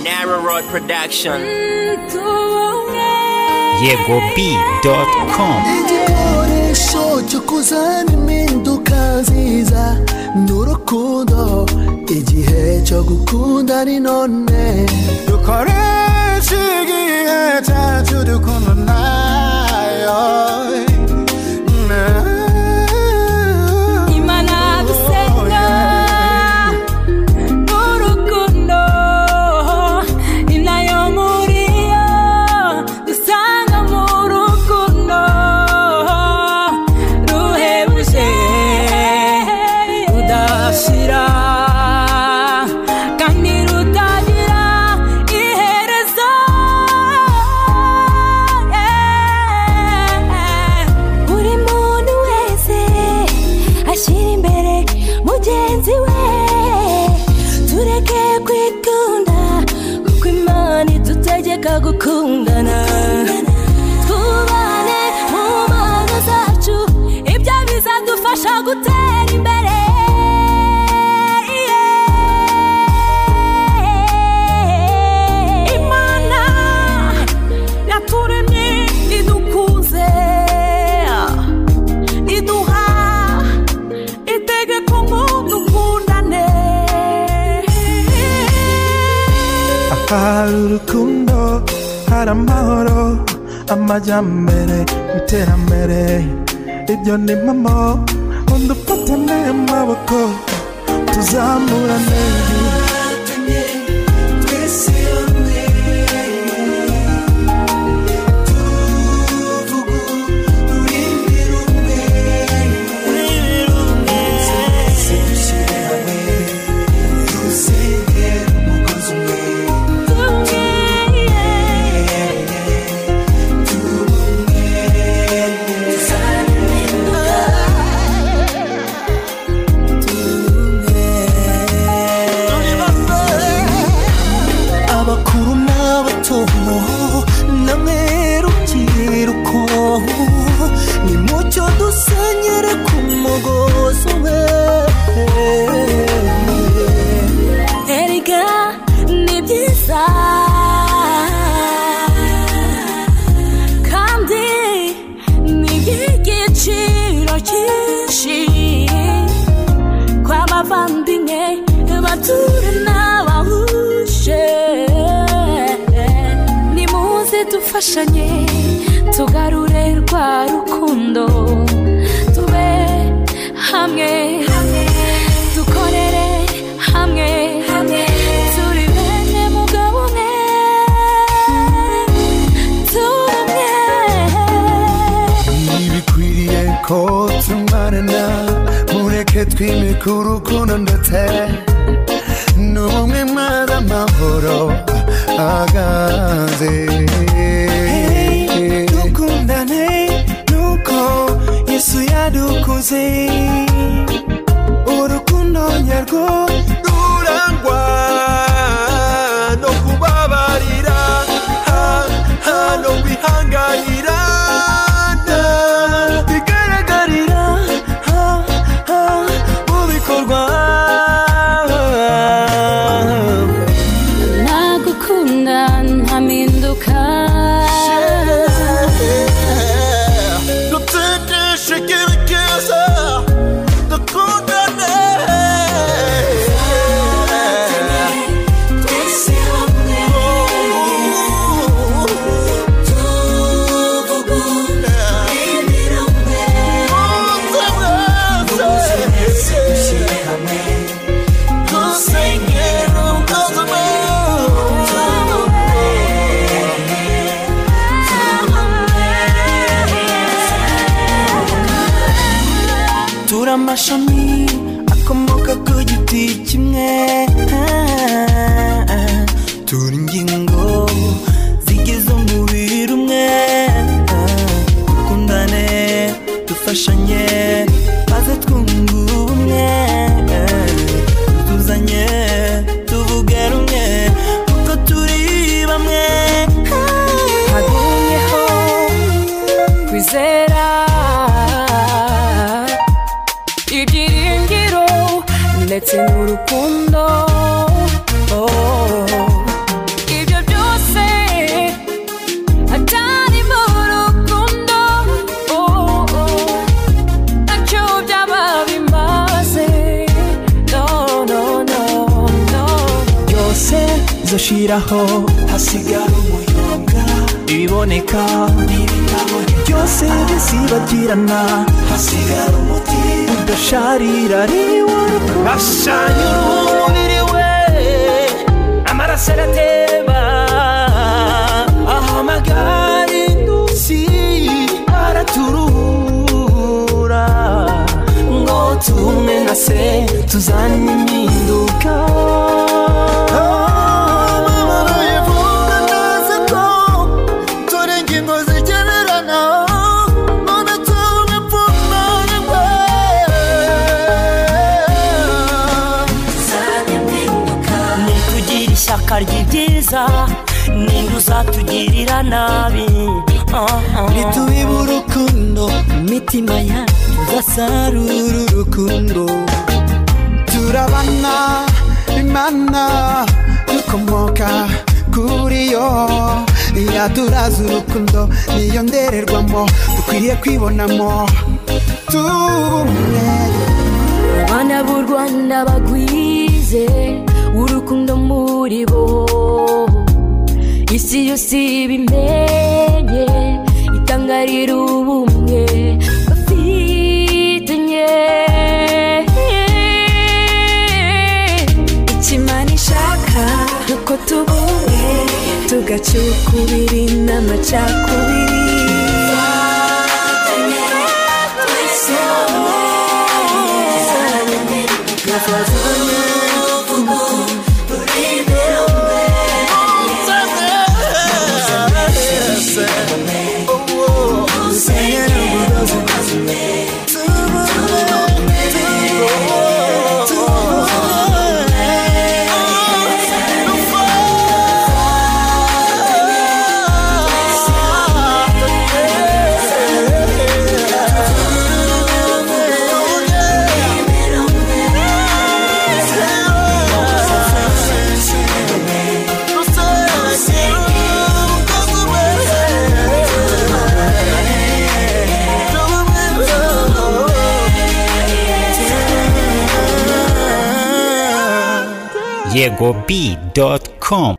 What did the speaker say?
Narrow Road Production. YegoB.com. Igikoresho cyo kuzana impinduka nziza n'urukundo, igihe cyo gukunda ni none. Dukoresha igihe cyacu dukundana, Imana dusenga n'urukundo, inayo muriyo dusanga mu rukundo ruhebuje udashira kandi rutagira iherezo. Buri muntu wese ashyira imbere mugenzi we, tureke kwikunda kuko Imana idutegeka gukundana. Twubane mu mpano zacu, ibyo bizadufasha gutera imbere. Imana yaturemye idukuze, iduha itegeko ngo dukundane. hari urukundo, hari amahoro, amajyambere, iterambere. Ibyo ni mamo, dufatane amaboko tuzamurane. Abakuru n'abatomo namwe rubyiruko, nimucyo dusenyere ku mugozi umwe. Erega ni byiza kandi ni iby'igiciro cyinshi kw'abavandimwe baturana bahuje. Nimuze dufashanye tugarure rwa rukundo, tube hamwe, dukorere hamwe, turi bene mugabo umwe, turi umwe. Ntibikwiriye ko tumarana, mureke twimike urukundo ndetse n'ubumwe maze amahoro aganze. Dukundane nuko Yesu yadukunze, urukundo nyarwo rurangwa no kubabarira, no kwihanganira, bigaragarira mu bikorwa. Nagukunda ntaminduka, dutekeshe kerekeza dukundane. Turi amashami akomoka ku giti kimwe, turi ingingo zigize umubiri umwe. Dukundane dufashanye maze twunge ubumwe, tuzanye tuvuge rumwe kuko turi bamwe. hagumyeho kwizera, ibyiringiro ndetse n'urukundo. bizoshiraho hasigara umuyonga ibiboneka n'ibitaboneka byose bizibagirana hasigara umuti udasharira bashanya urumubiri we amaraso aratemba ahamagara indushyi araturura ngo tumwe na se tuzane impinduka ry'ibyiza ninde uzatugirira nabi nitubiba urukundo imitima yacu tuzasarura urukundo turabana imana dukomoka kuri yo yaturaza urukundo niyo ndererwamo dukwiriye kwibonamo tubumwe abana b'u Rwanda bagwize urukundo muri bo isi yose ibimenye itangarira ubumwe bafitanye ikimana ishaka nuko tubumwe tugacyukubiri n'amacakubiri YegoB.com